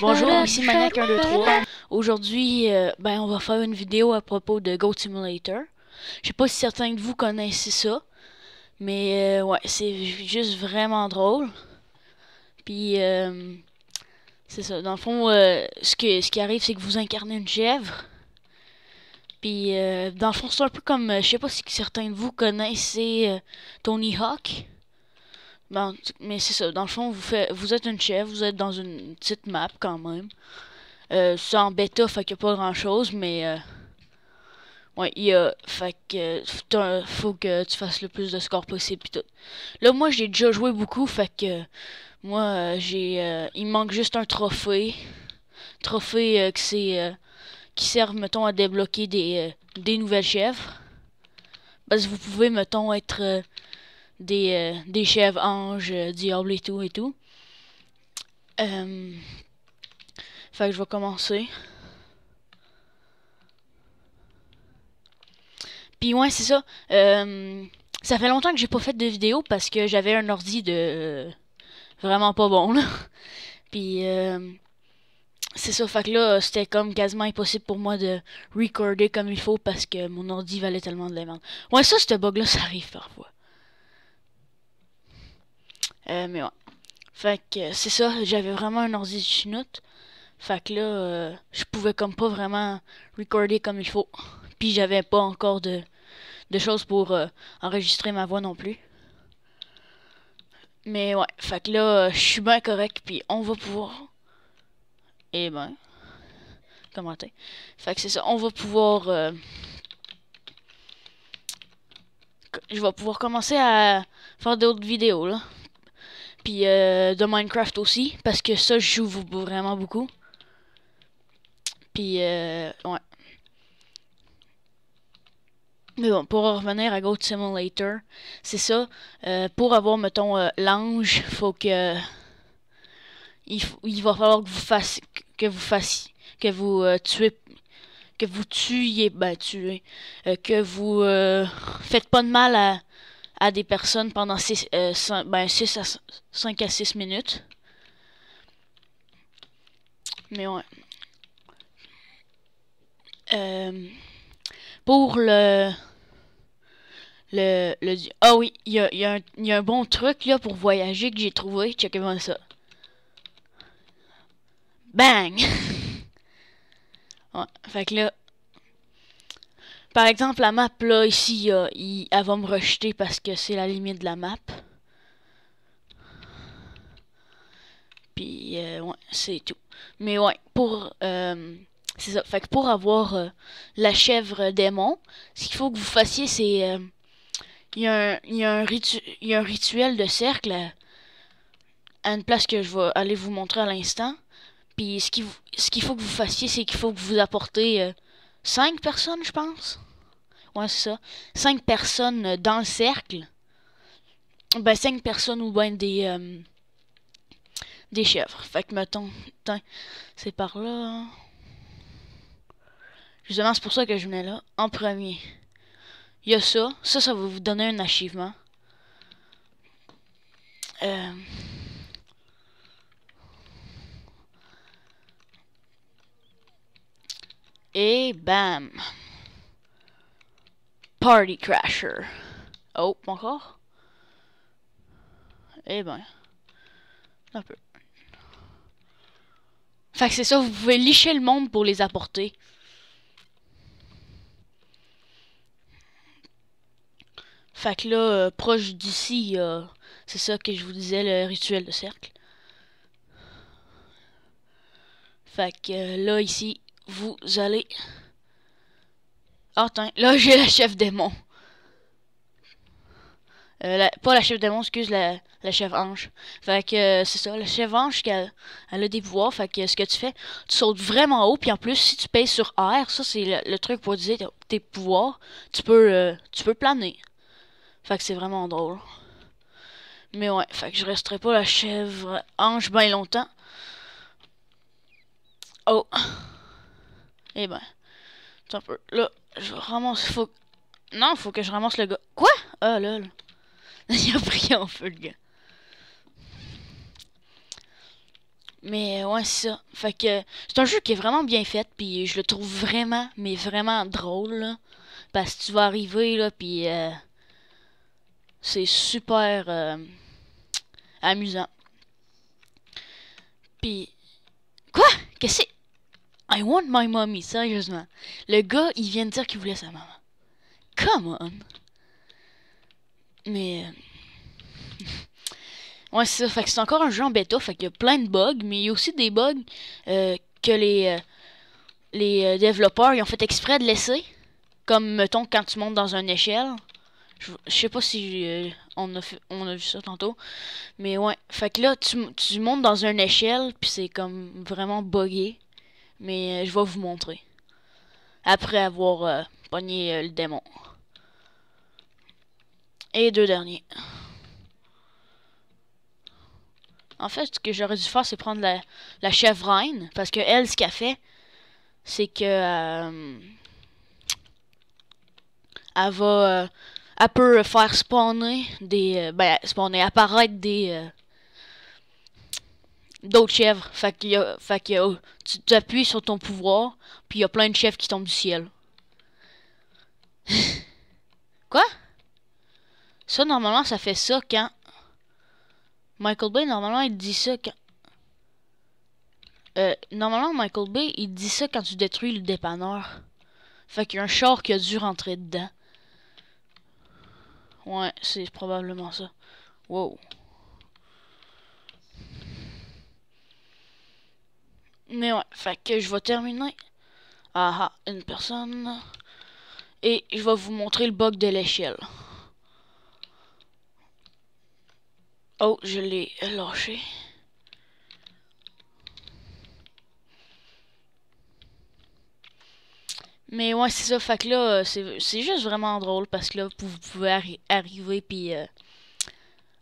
Bonjour, ici Maniac123. Aujourd'hui, on va faire une vidéo à propos de Goat Simulator. Je sais pas si certains de vous connaissez ça, mais ouais, c'est juste vraiment drôle. Puis, c'est ça. Dans le fond, ce qui arrive, c'est que vous incarnez une chèvre. Puis, dans le fond, c'est un peu comme, je sais pas si certains de vous connaissez Tony Hawk. Bon, mais c'est ça. Dans le fond, vous êtes une chèvre, vous êtes dans une petite map quand même. C'est en bêta, fait qu'il n'y a pas grand chose, mais ouais, il y a. Fait que faut que tu fasses le plus de score possible pis tout. Là, moi, j'ai déjà joué beaucoup, fait que moi, il me manque juste un trophée. Trophée qui sert, mettons, à débloquer des nouvelles chèvres. Parce que vous pouvez, mettons, être des chèvres anges, diables et tout et tout. Fait que je vais commencer. Puis ouais, c'est ça. Ça fait longtemps que j'ai pas fait de vidéo parce que j'avais un ordi de vraiment pas bon là. Puis c'est ça, fait que là, c'était comme quasiment impossible pour moi de recorder comme il faut parce que mon ordi valait tellement de la merde. Ouais, ça, ce bug-là, ça arrive parfois. Mais ouais. Fait que c'est ça, j'avais vraiment un ordi de chinoute. Fait que là, je pouvais comme pas vraiment recorder comme il faut. Puis j'avais pas encore de choses pour enregistrer ma voix non plus. Mais ouais, fait que là, je suis bien correct, puis on va pouvoir... Eh ben, commenter. Fait que c'est ça, on va pouvoir... je vais pouvoir commencer à faire d'autres vidéos, là. Puis de Minecraft aussi, parce que ça, je joue vraiment beaucoup. Puis, ouais. Mais bon, pour revenir à Goat Simulator, c'est ça. Pour avoir, mettons, l'ange, faut que... Il va falloir que vous tuiez, que vous faites pas de mal à des personnes pendant 5 à 6 minutes. Mais ouais. Pour ah oui, il y a un bon truc là pour voyager que j'ai trouvé. Checkez-moi ça. Bang! Ouais, fait que là, par exemple, la map là, ici, elle va me rejeter parce que c'est la limite de la map. Puis, ouais, c'est tout. Mais ouais, c'est ça. Fait que pour avoir la chèvre démon, ce qu'il faut que vous fassiez, c'est... il y a un rituel de cercle à une place que je vais aller vous montrer à l'instant. Puis ce qu'il faut que vous fassiez, c'est qu'il faut que vous apportez 5 personnes, je pense. Ouais, c'est ça. 5 personnes dans le cercle. Ben, 5 personnes ou ben des chèvres. Fait que, mettons, c'est par là. Justement, c'est pour ça que je venais là. En premier. Il y a ça. Ça va vous donner un achievement. Et bam. Party Crasher. Oh, pas encore? Eh ben. Un peu. Fait que c'est ça, vous pouvez licher le monde pour les apporter. Fait que là, proche d'ici, c'est ça que je vous disais, le rituel de cercle. Fait que là, ici, vous allez... Ah, attends, là, j'ai la chef démon. Pas la chef démon, excuse, la chef ange. Fait que c'est ça, la chef ange, elle a des pouvoirs. Fait que ce que tu fais, tu sautes vraiment haut. Puis en plus, si tu payes sur R, ça c'est le truc pour utiliser tes pouvoirs, tu peux planer. Fait que c'est vraiment drôle. Mais ouais, fait que je resterai pas la chèvre ange bien longtemps. Oh. Eh ben. Attends un peu. Là, je ramasse. Non, faut que je ramasse le gars. Quoi? Ah, lol. Il a pris en feu, le gars. Mais ouais, c'est ça. Fait que c'est un jeu qui est vraiment bien fait, puis je le trouve vraiment, mais vraiment drôle, là. Parce que tu vas arriver, là, puis c'est super amusant. Puis, quoi? Qu'est-ce que c'est? I want my mommy, sérieusement. Le gars, il vient de dire qu'il voulait sa maman. Come on! Mais... ouais, c'est ça. Fait que c'est encore un jeu en bêta, fait qu'il y a plein de bugs, mais il y a aussi des bugs que les développeurs ils ont fait exprès de laisser. Comme, mettons, quand tu montes dans une échelle. Je sais pas si on a vu ça tantôt. Mais ouais. Fait que là, tu montes dans une échelle, puis c'est comme vraiment buggé. Mais je vais vous montrer. Après avoir pogné le démon. Et deux derniers. En fait, ce que j'aurais dû faire, c'est prendre la chèvre reine. Parce que elle, ce qu'elle fait, c'est que elle va elle peut faire spawner des spawner apparaître des d'autres chèvres. Fait que tu t'appuies sur ton pouvoir, puis il y a plein de chèvres qui tombent du ciel. Quoi? Ça normalement ça fait ça quand Michael Bay normalement il dit ça quand normalement Michael Bay il dit ça quand tu détruis le dépanneur. Fait qu'il y a un char qui a dû rentrer dedans. Ouais, c'est probablement ça. Wow. Mais ouais, fait que je vais terminer. Ah ah, une personne. Et je vais vous montrer le bug de l'échelle. Oh, je l'ai lâché. Mais ouais, c'est ça. Fait que là, c'est juste vraiment drôle parce que là, vous pouvez arriver puis...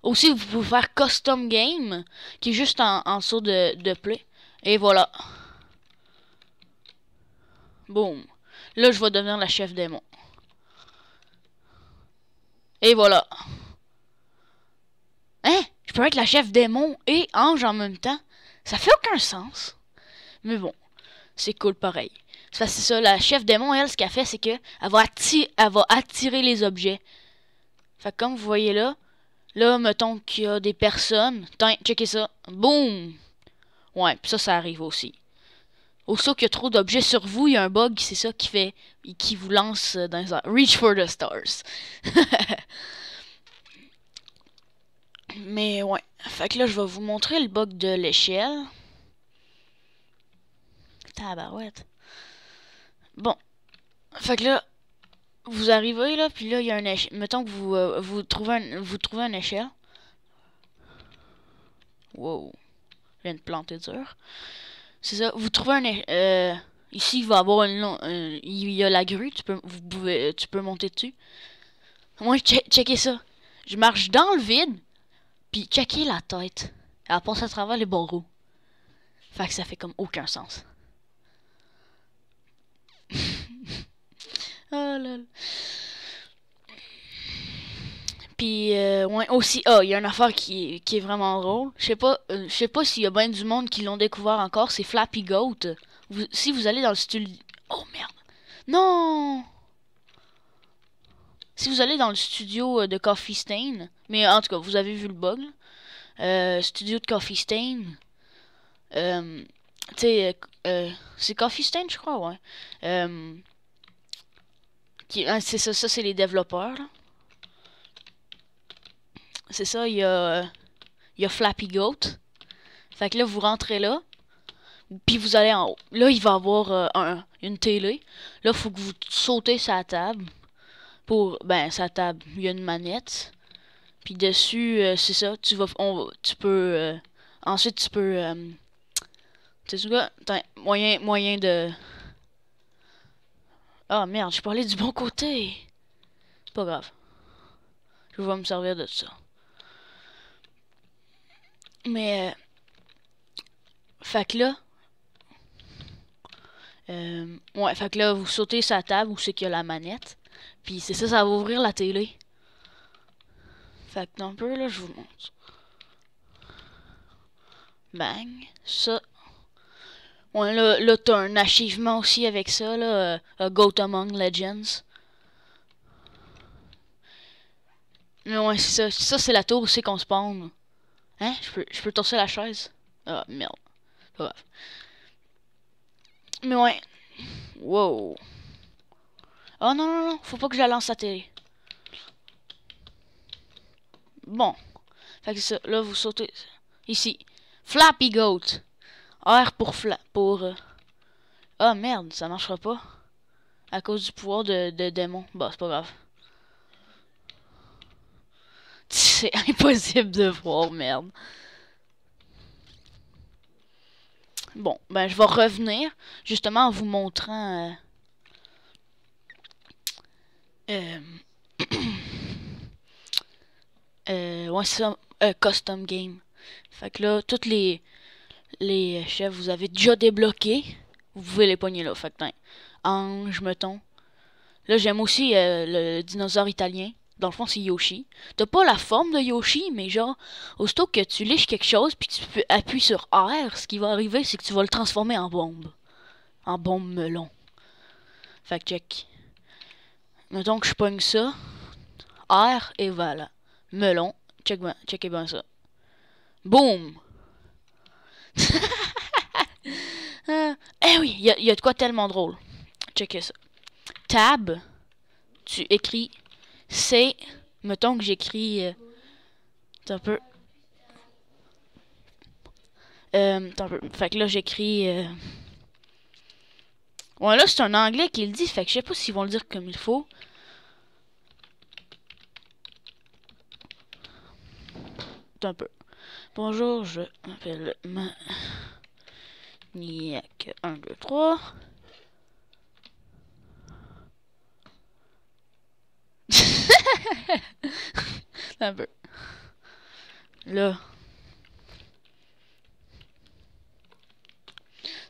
aussi, vous pouvez faire Custom Game, qui est juste en dessous de Play. Et voilà. Boom. Là, je vais devenir la chef démon. Et voilà. Hein? Je peux être la chef démon et ange en même temps? Ça fait aucun sens. Mais bon, c'est cool pareil. C'est ça, la chef démon, elle, ce qu'elle fait, c'est que elle va attirer les objets. Fait que comme vous voyez là, mettons qu'il y a des personnes. Tiens, checkez ça. Boum! Ouais, pis ça arrive aussi. Aussitôt qu'il y a trop d'objets sur vous, il y a un bug, c'est ça qui fait, qui vous lance dans les airs. Reach for the stars. Mais ouais. Fait que là, je vais vous montrer le bug de l'échelle. Tabarouette. Bon. Fait que là, vous arrivez là, puis là, il y a un échelle. Mettons que vous trouvez une échelle. Wow. Je viens de planter dur. C'est ça. Vous trouvez un ici, il va y avoir il y a la grue. Tu peux monter dessus. Moi, checkez ça. Je marche dans le vide, puis checkez la tête. Elle passe à travers les barreaux. Fait que ça fait comme aucun sens. Oh là là. Puis ouais, aussi, il y a une affaire qui est vraiment drôle. Je sais pas s'il y a bien du monde qui l'ont découvert encore, c'est Flappy Goat. Si vous allez dans le studio... Oh merde. Non! Si vous allez dans le studio de Coffee Stain, mais en tout cas, vous avez vu le bug. Studio de Coffee Stain. Tu sais, c'est Coffee Stain, je crois, ouais. C'est ça c'est les développeurs, là. C'est ça, il y a Flappy Goat. Fait que là, vous rentrez là. Puis vous allez en haut. Là, il va y avoir une télé. Là, il faut que vous sautez sur la table. Sa table, il y a une manette. Puis dessus, c'est ça, tu peux... ensuite, tu peux... tu sais quoi? Moyen de... Ah, merde, je parlais du bon côté. C'est pas grave. Je vais me servir de ça. Mais... fait que là... ouais, fait que là, vous sautez sur la table où c'est qu'il y a la manette. Puis c'est ça, ça va ouvrir la télé. Fait que un peu, là, je vous montre. Bang. Ça. Ouais, là t'as un achievement aussi avec ça, là. Goat Among Legends. Mais ouais, c'est ça. Ça, c'est la tour où c'est qu'on spawn. Hein? Je peux torser la chaise? Ah, merde. Pas grave. Mais ouais. Wow. Oh non, non, non. Faut pas que je la lance à télé. Bon. Fait que ça. Là, vous sautez. Ici. Flappy Goat. R pour Ah merde, ça marchera pas. À cause du pouvoir de démon. Bah, c'est pas grave. C'est impossible de voir, merde. Bon, ben je vais revenir justement en vous montrant ouais, c'est ça, custom game. Fait que là, toutes les chefs vous avez déjà débloqués. Vous pouvez les pogner là. Fait que ange, mettons. Là, j'aime aussi le dinosaure italien. Dans le fond, c'est Yoshi. T'as pas la forme de Yoshi, mais genre, aussitôt que tu liches quelque chose, puis que tu peux appuyer sur R, ce qui va arriver, c'est que tu vas le transformer en bombe. En bombe melon. Fait que check. Mettons que je pogne ça. R, et voilà. Melon. Checkez bien ça. Boum! Eh oui, il y a de quoi tellement drôle. Checkez ça. Tab, tu écris C. Mettons que j'écris. Un peu. Un peu. Fait que là, j'écris. Ouais, là, c'est un anglais qui le dit. Fait que je sais pas s'ils vont le dire comme il faut. Un peu. Bonjour, je m'appelle Maniac 1, 2, 3. Un peu. Là.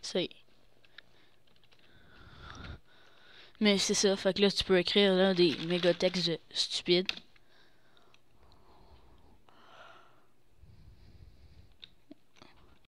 C'est. Mais c'est ça, fait que là tu peux écrire là, des méga textes stupides.